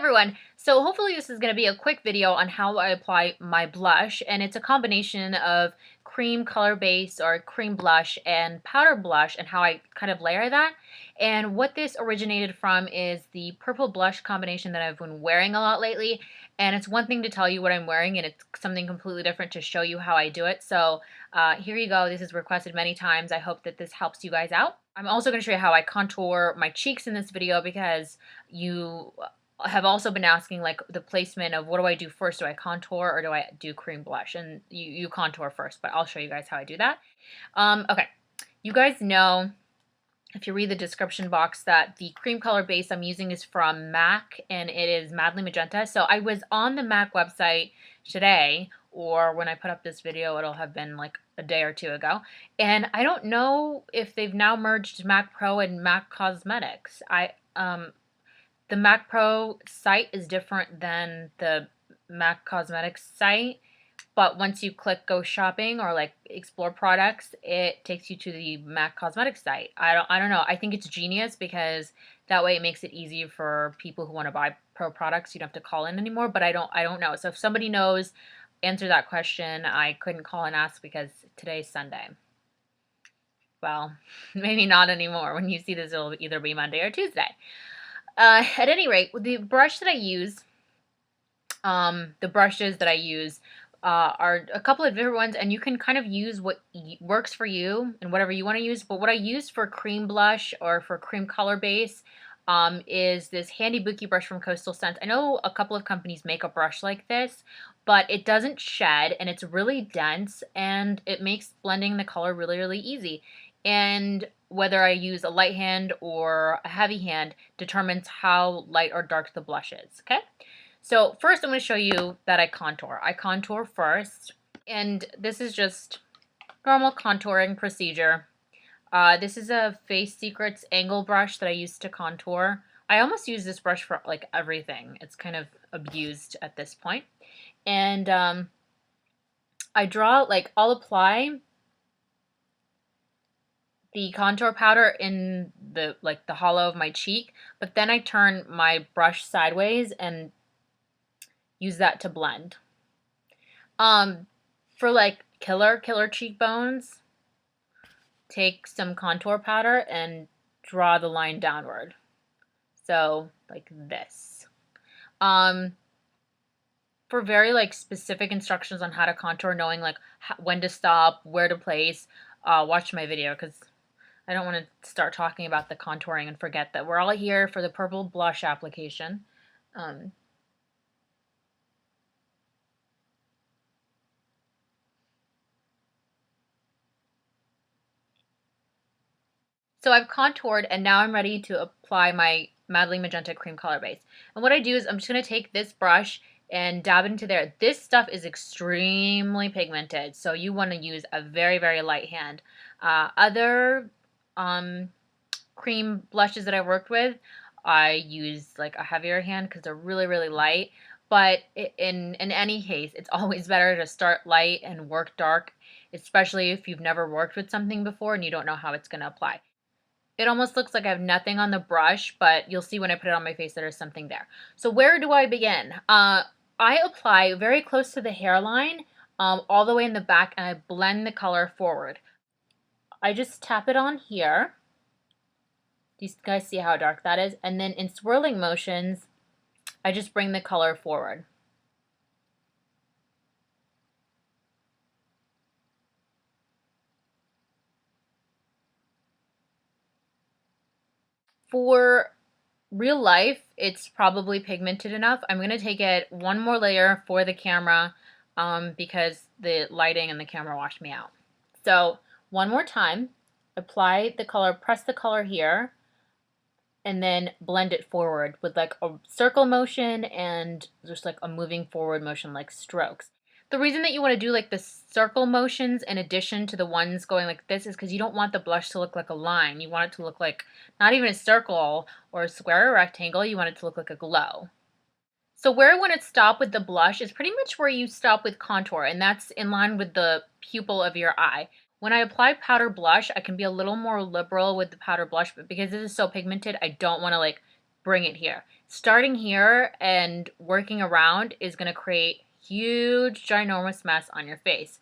everyone. So hopefully this is going to be a quick video on how I apply my blush, and it's a combination of cream color base or cream blush and powder blush and how I kind of layer that. And what this originated from is the purple blush combination that I've been wearing a lot lately. And it's one thing to tell you what I'm wearing, and it's something completely different to show you how I do it. So here you go. This is requested many times. I hope that this helps you guys out. I'm also going to show you how I contour my cheeks in this video because you have also been asking like the placement of what do I do first? Do I contour or do I do cream blush? And you contour first, but I'll show you guys how I do that. Okay, you guys know, if you read the description box, that the cream color base I'm using is from MAC, and it is Madly Magenta. So I was on the MAC website today, or when I put up this video, it'll have been like a day or two ago. And I don't know if they've now merged MAC Pro and MAC Cosmetics. The MAC Pro site is different than the MAC Cosmetics site. But once you click go shopping or like explore products, it takes you to the MAC Cosmetics site. I don't know. I think it's genius because that way it makes it easy for people who want to buy pro products. You don't have to call in anymore, but I don't know. So if somebody knows, answer that question. I couldn't call and ask because today's Sunday. Well, maybe not anymore. When you see this, it'll either be Monday or Tuesday. At any rate, the brush that I use, the brushes that I use are a couple of different ones, and you can kind of use what works for you and whatever you want to use. But what I use for cream blush or for cream color base is this handy bookie brush from Coastal Scents. I know a couple of companies make a brush like this, but it doesn't shed, and it's really dense, and it makes blending the color really, really easy. And whether I use a light hand or a heavy hand determines how light or dark the blush is, okay? So first I'm going to show you that I contour. I contour first, and this is just normal contouring procedure. This is a Face Secrets angle brush that I use to contour. I almost use this brush for like everything. It's kind of abused at this point. And I draw, like, I'll apply the contour powder in the hollow of my cheek, but then I turn my brush sideways and use that to blend. For like killer cheekbones, take some contour powder and draw the line downward. So like this. For very like specific instructions on how to contour, knowing like when to stop, where to place, watch my video, because I don't want to start talking about the contouring and forget that we're all here for the purple blush application. So I've contoured, and now I'm ready to apply my Madly Magenta cream color base. And what I do is I'm just going to take this brush and dab it into there. This stuff is extremely pigmented, so you want to use a very, very light hand. Other cream blushes that I worked with, I use like a heavier hand because they're really, really light. But in any case, it's always better to start light and work dark, especially if you've never worked with something before and you don't know how it's going to apply. It almost looks like I have nothing on the brush, but you'll see when I put it on my face that there's something there. So where do I begin? I apply very close to the hairline, all the way in the back, and I blend the color forward. I just tap it on here. Do you guys see how dark that is? And then in swirling motions, I just bring the color forward. For real life, it's probably pigmented enough. I'm going to take it one more layer for the camera because the lighting and the camera washed me out. So one more time, apply the color, press the color here, and then blend it forward with like a circle motion and just like a moving forward motion, like strokes. The reason that you want to do like the circle motions in addition to the ones going like this is because you don't want the blush to look like a line. You want it to look like not even a circle or a square or rectangle. You want it to look like a glow. So where I want to stop with the blush is pretty much where you stop with contour, and that's in line with the pupil of your eye. When I apply powder blush, I can be a little more liberal with the powder blush, but because this is so pigmented, I don't want to like bring it here. starting here and working around is going to create huge, ginormous mess on your face.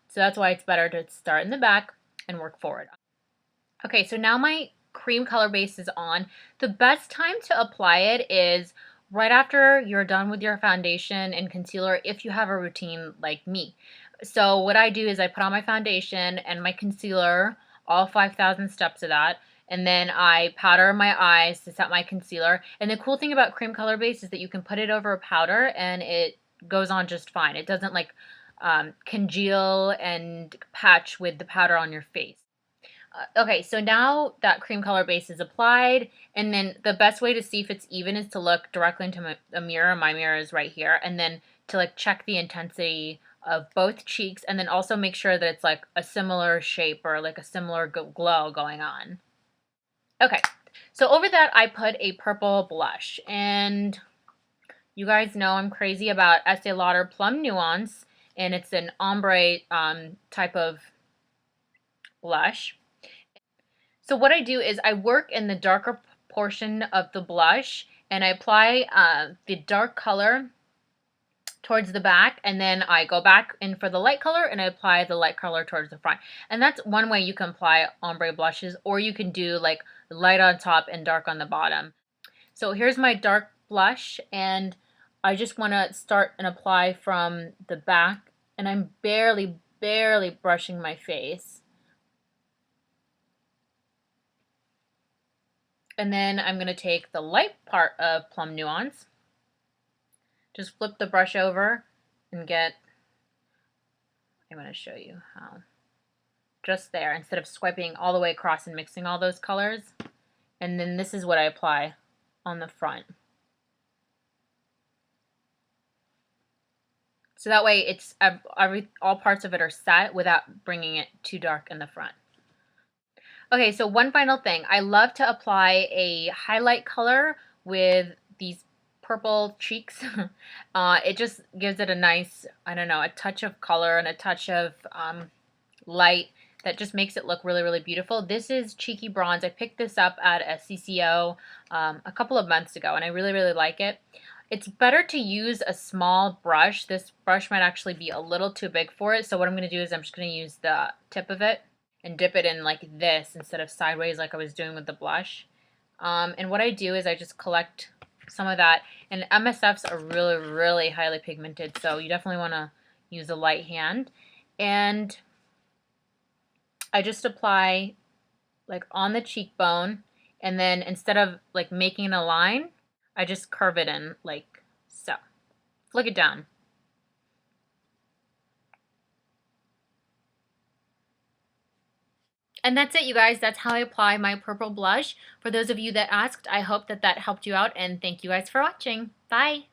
So that's why it's better to start in the back and work forward. Okay, so now my cream color base is on. The best time to apply it is right after you're done with your foundation and concealer if you have a routine like me. So what I do is I put on my foundation and my concealer, all 5,000 steps of that, and then I powder my eyes to set my concealer. And the cool thing about cream color base is that you can put it over a powder and it goes on just fine. It doesn't like congeal and patch with the powder on your face. Okay, so now that cream color base is applied, and then the best way to see if it's even is to look directly into a mirror. My mirror is right here, and then to like check the intensity of both cheeks, and then also make sure that it's like a similar shape or like a similar glow going on. Okay, so over that I put a purple blush, and you guys know I'm crazy about Estee Lauder Plum Nuance, and it's an ombre type of blush. So what I do is I work in the darker portion of the blush and I apply the dark color towards the back, and then I go back in for the light color and I apply the light color towards the front. And that's one way you can apply ombre blushes, or you can do like light on top and dark on the bottom. So here's my dark blush, and I just want to start and apply from the back, and I'm barely brushing my face. And then I'm going to take the light part of Plum Nuance, just flip the brush over and get, I'm going to show you how, just there, instead of swiping all the way across and mixing all those colors. And then this is what I apply on the front. So that way it's all parts of it are set without bringing it too dark in the front. Okay, so one final thing. I love to apply a highlight color with these purple cheeks. It just gives it a nice, I don't know, a touch of color and a touch of light that just makes it look really beautiful. This is Cheeky Bronze. I picked this up at a CCO a couple of months ago, and I really like it. It's better to use a small brush. This brush might actually be a little too big for it, so what I'm going to do is I'm just going to use the tip of it and dip it in like this instead of sideways like I was doing with the blush. And what I do is I just collect some of that. And MSFs are really highly pigmented, so you definitely want to use a light hand. And I just apply like on the cheekbone, and then instead of like making a line, I just curve it in like so. Flick it down. And that's it, you guys. That's how I apply my purple blush. For those of you that asked, I hope that helped you out, and thank you guys for watching. Bye!